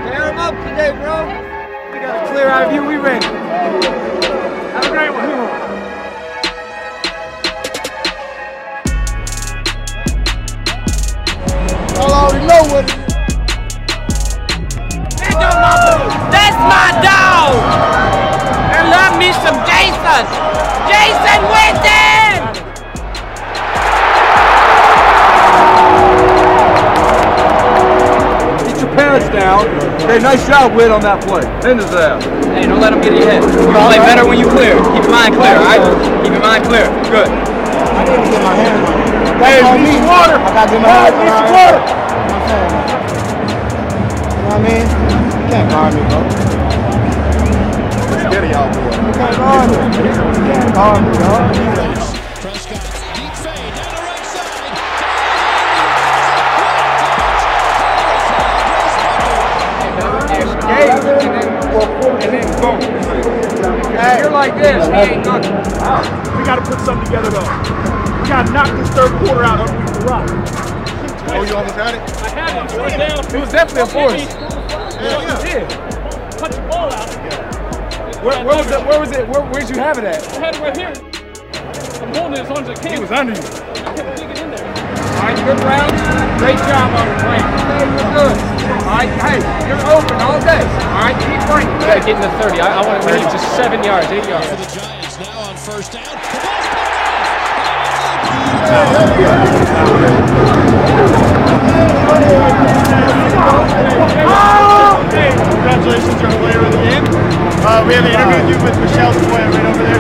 Tear him up today, bro. We got a clear eye view. We ready. Have a great one. Y'all already know what it is. That's my dog! I love me some Jason! Jason Witten! Get your parents down. Okay, nice job, Whit, on that play. End his ass. Hey, don't let him get in your head. You play better when you clear. Keep your mind clear, alright? Keep your mind clear. Good. I need to get my hands on it. Hey, need some water. I gotta get my hands on it. Need some water. You know what I mean? You can't guard me, bro. Let's get it, y'all, boy. You can't guard me. You can't guard me, dog. Prescott, deep fade, down the right side. And then boom. Hey, You're like this. He ain't nothing. We got to put something together, though. We got to knock this third quarter out underneath the rock. Oh, you almost had it? I had it. It was definitely a force. Yeah. Punch the ball out. Where was it? Where was it? Where'd you have it at? I had it right here. I'm holding it as long as I can. He was under you. I couldn't dig it in there. All right, good round. Great job on the play. You're good. All right, hey, you're open all day. All right, keep playing. You gotta get in the 30. I want to win just 7 yards, 8 yards. For the Giants now on first down. Hey, congratulations, you're a player of the game. We have an interview with Michelle Spoya right over there.